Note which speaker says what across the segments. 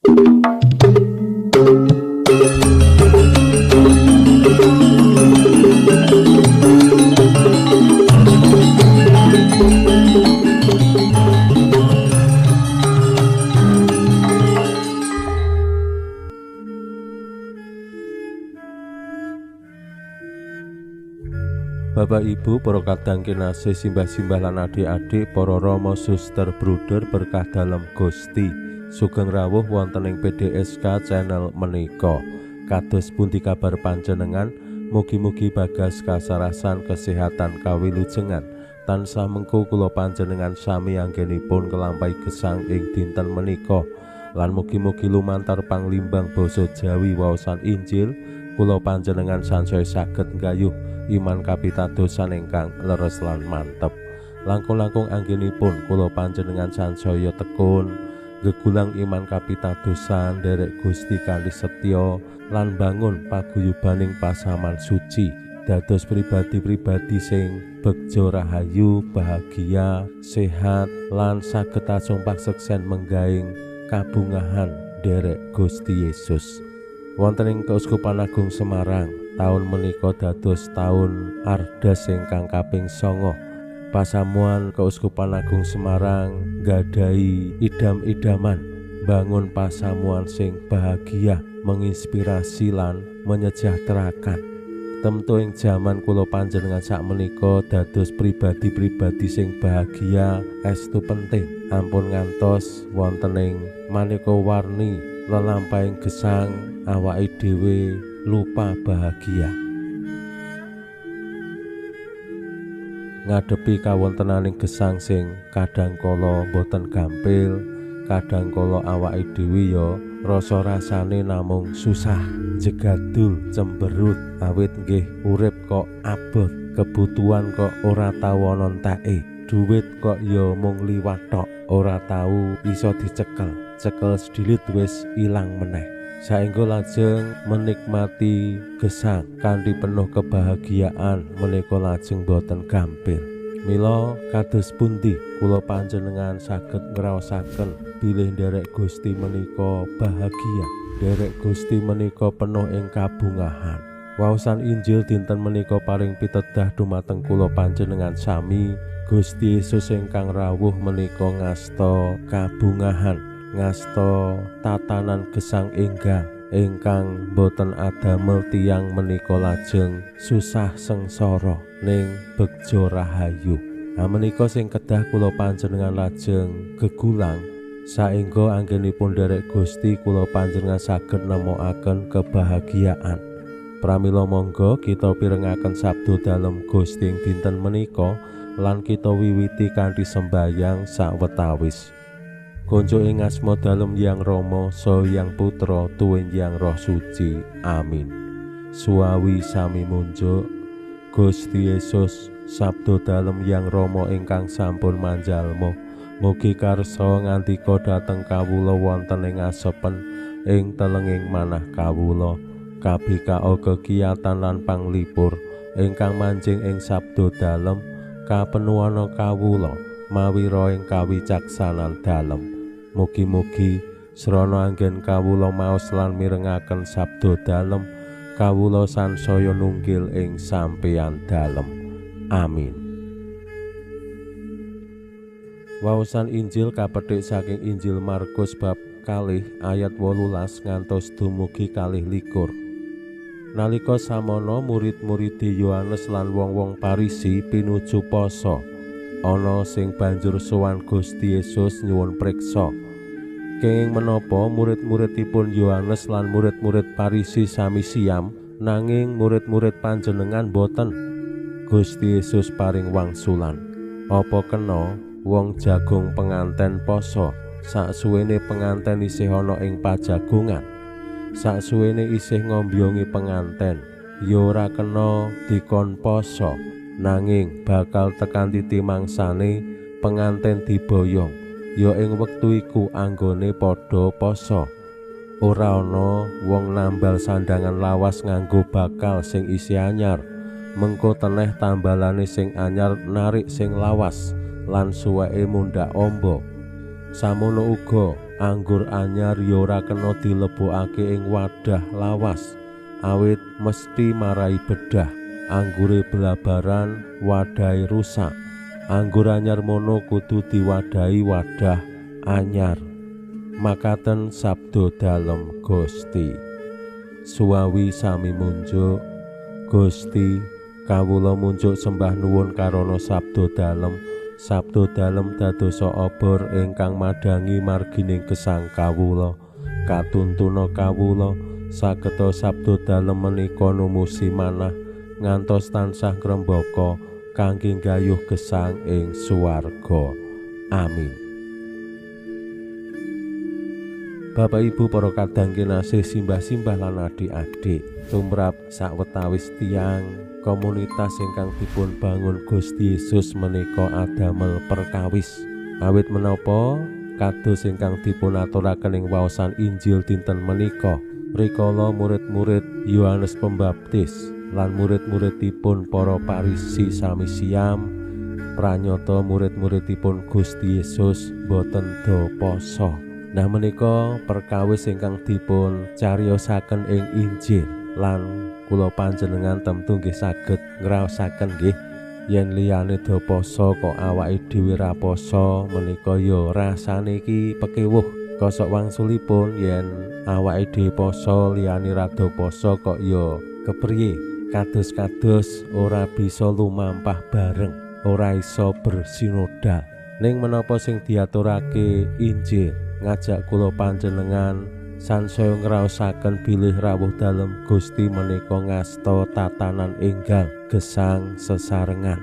Speaker 1: Bapak Ibu, para kadang kinasih, simbah-simbah lan adik-adik, para rama suster bruder berkah dalam Gusti, sugeng rawuh wonten ing PDSK channel menika. Kados pundi kabar panjenengan? Mugi-mugi bagas kasarasan kesehatan kawilujengan tansah mengku kula panjenengan sami anggenipun kelampahi gesang ing dinten menika, lan mugi-mugi lumantar panglimbang basa Jawi waosan Injil kula panjenengan sansaya saged nggayuh iman kapitadosan ingkang leres lan mantep. Langkung-langkung anggenipun kula panjenengan sansaya tekun gegulang iman kapitadosan derek Gusti kanthi setya lan bangun paguyubaning pasaman suci dados pribadi-pribadi sing begja rahayu, bahagia, sehat lan saged asumpak seksen menggaing kabungahan derek Gusti Yesus. Wonten ing Keuskupan Agung Semarang taun menika dados taun ardas ingkang kaping 9. Pasamuan Keuskupan Agung Semarang gadhahi idam-idaman bangun pasamuan sing bahagia, menginspirasi lan menyejahterakan. Temtu ing jaman kula panjenengan sakmenika dados pribadi-pribadi sing bahagia estu penting. Ampun ngantos wonten ing maneka warni lelampahing gesang awake dhewe lupa bahagia. Ngadepi kawontenaning gesang sing kadangkala boten gampil, kadangkala awake dhewe ya rasa rasane namung susah, jegadul, cemberut, awit nggih urip kok abot, kebutuhan kok ora tau ana enteke, duit kok ya mung liwat tok, ora tau iso dicekel, cekel sedilit wis ilang meneh. Saengga lajeng menikmati gesang kanthi penuh kebahagiaan menika lajeng boten gampil. Mila kados pundi kula panjenengan saged ngraosaken bilih nderek Gusti menika bahagia, nderek Gusti menika penuh ing kabungahan. Waosan Injil dinten menika paring pitedah dumateng kula panjenengan sami, Gusti Yesus ingkang rawuh menika ngasta kabungahan, ngasta tatanan gesang ingkang boten adamel tiyang menika lajeng susah sengsara ning begja rahayu. Menika sing kedah kula panjenengan lajeng gegulang saengga anggenipun derek Gusti kula panjenengan saged nemokaken kebahagiaan. Pramila monggo kita pirengaken sabda dalem Gusti ing dinten menika lan kita wiwiti kanthi sembayang sawetawis. Konco ing asma dalem Hyang Rama saha Hyang Putra tuwin Hyang Roh Suci. Amin. Suawi sami munjuk. Gusti Yesus sabda dalem Hyang Rama ingkang sampun manjalma, mugi karsa ngandika dhateng kawula wonten ing asepen ing telenging manah kawula, kabikao kekiyatan lan panglipur ingkang manjing ing sabda dalem kapenuhana kawula mawi roh ing kawicaksanan dalem. Mugi-mugi srana anggen kawula maos lan mirengaken sabda dalem, kawula sansaya nunggil ing sampeyan dalem. Amin. Waosan Injil kapetik saking Injil Markus bab 2 ayat 18 ngantos dumugi 21. Nalika samana murid-murid Yohanes lan wong-wong Parisi pinuju poso, ana sing banjur sowan Gusti Yesus nyuwun priksa. Kenging menapa murid-muridipun Yohanes lan murid-murid Parisi sami siam, nanging murid-murid panjenengan boten? Gusti Yesus paring wangsulan. Apa kena wong jagung penganten poso saksuwene penganten isih ana ing pajagongan? Saksuwene isih ngombyongi penganten ya ora kena dikon poso, nanging bakal tekan titi mangsane penganten diboyong, ya ing wektu iku anggone padha poso. Ora ana wong nambal sandangan lawas nganggo bakal sing isi anyar, mengko teneh tambalane sing anyar narik sing lawas lan suweke mundhak amba. Samono uga anggur anyar ya ora kena dilebokake ing wadah lawas, awit mesti marai bedah. Anggure belabaran, wadahe rusak. Anggur anyar mono kudu diwadahi wadah anyar. Makaten sabda dalem Gusti. Suwawi sami munjuk, Gusti kawula munjuk sembah nuwun karana sabda dalem. Sabda dalem dadosa obor ingkang madangi margining gesang kawula. Katuntuna kawula sageta sabda dalem menika numusi manah ngantos tansah ngrembaka kangge gayuh gesang ing swarga. Amin. Bapak Ibu para kadang kinasih simbah-simbah lan adik-adik, tumrap sawetawis tiyang komunitas ingkang dipun bangun Gusti Yesus menika adamel perkawis. Awit menapa kados ingkang dipun aturaken ing waosan Injil dinten menika, rikala murid-murid Yohanes Pembaptis lan murid-muridipun para Parisi sami siam pranyata murid-muridipun Gusti Yesus boten do poso. Nah menika perkawis ingkang dipun cariyosaken ing Injil lan kula panjenengan temtu nggih saged ngraosaken nggih yen liyane do poso kok awake dhewe ra poso menika ya rasane iki pekewuh. Kosok wangsulipun yen awake dhewe poso liyane ra do poso kok ya kepriye, kados-kados ora bisa lumampah bareng, ora iso bersinodal. Ning menapa sing diaturake Injil ngajak kula panjenengan sansaya ngraosaken bilih rawuh dalem Gusti menika ngasta tatanan enggal gesang sesarengan.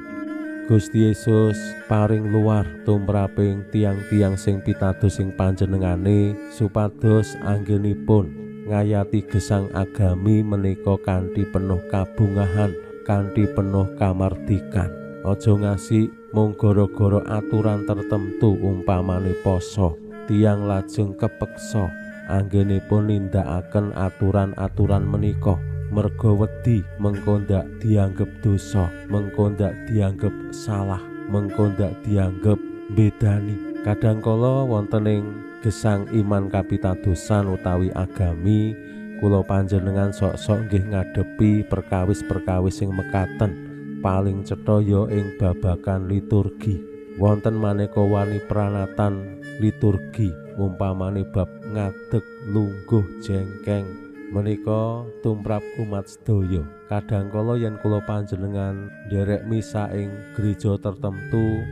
Speaker 1: Gusti Yesus paring luar tumraping tiang-tiang sing pitados ing panjenengane supados anggenipun ngayati gesang agami menika kanthi penuh kabungahan, kanthi penuh kamardikan. Aja ngasih mung gara-gara aturan tertentu umpamane poso, tiyang lajeng kepeksa anggenipun nindakaken aturan-aturan menika merga wedi mengko ndak dianggep dosa, mengko ndak dianggep salah, mengko ndak dianggep bedani. Kadangkala wonten ing gesang iman kapitadosan utawi agami, kula panjenengan sok-sok nggih ngadepi perkawis-perkawis sing mekaten. Paling cetha ya ing babagan liturgi. Wonten maneka wani pranatan liturgi umpamane bab ngadeg, lungguh, jengkeng. Menika tumrap umat sedaya. Kadangkala yen kula panjenengan nderek misa ing gereja tertentu,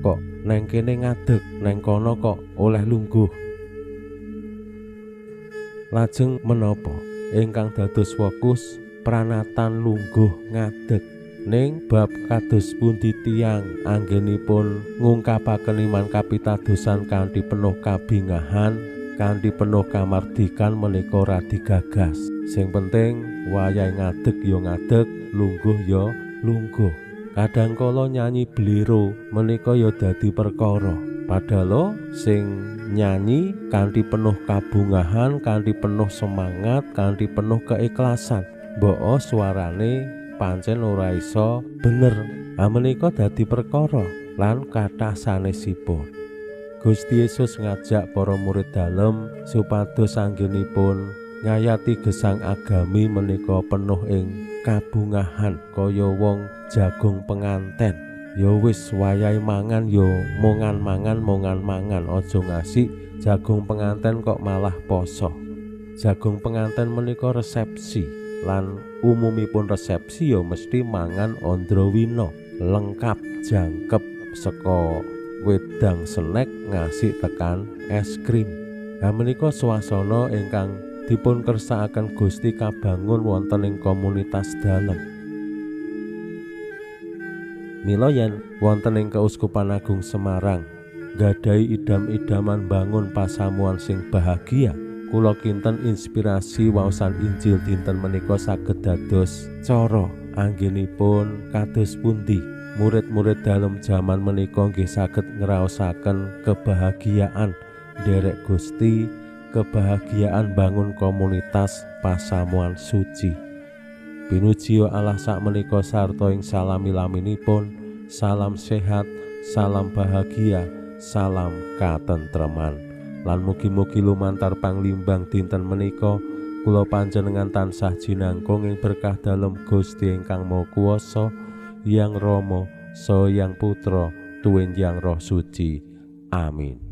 Speaker 1: kok neng kene ngadeg, neng kono kok oleh lungguh. Lajeng menapa ingkang dados fokus pranatan lungguh ngadeg? Ning bab kados pundi tiyang anggenipun ngungkapaken iman kapitadosan kanthi penuh kabingahan, kanthi penuh kamardikan menika ora digagas. Sing penting wayahe ngadeg ya ngadeg, lungguh ya lungguh. Kadangkala nyanyi blero menika ya dadi perkara. Padahal sing nyanyi kanthi penuh kabungahan, kanthi penuh semangat, kanthi penuh keikhlasan, mbok suarane pancen ora iso bener. Menika dadi perkara lan kathah sanesipun. Gusti Yesus ngajak para murid dalem supados anggenipun ngayati gesang agami menika penuh ing kabungahan kaya wong jagung penganten. Ya wis wayahe mangan ya mongan mangan, aja ngasih jagung penganten kok malah poso. Jagung penganten menika resepsi lan umumipun resepsi ya mesti mangan andrawina lengkap jangkep saka wedang snack ngasih tekan es krim. Menika swasana ingkang dipun kersakaken Gusti kabangun wonten ing komunitas dalem. Mila yen wonten ing Keuskupan Agung Semarang gadhahi idam-idaman bangun pasamuan sing bahagia, kula kinten inspirasi waosan Injil dinten menika saged dados cara anggenipun kados pundi murid-murid dalam jaman menika nggih saged ngraosaken kebahagiaan nderek Gusti, kebahagiaan bangun komunitas pasamuan suci. Pinuji Allah sak menika sarta ing salami-laminipun, salam sehat, salam bahagia, salam katentreman. Lan mugi-mugi lumantar panglimbang dinten menika kula panjenengan tansah jinangkung ing berkah dalem Gusti ingkang Maha Kuwasa, Hyang Rama saha Hyang Putra tuwin Hyang Roh Suci. Amin.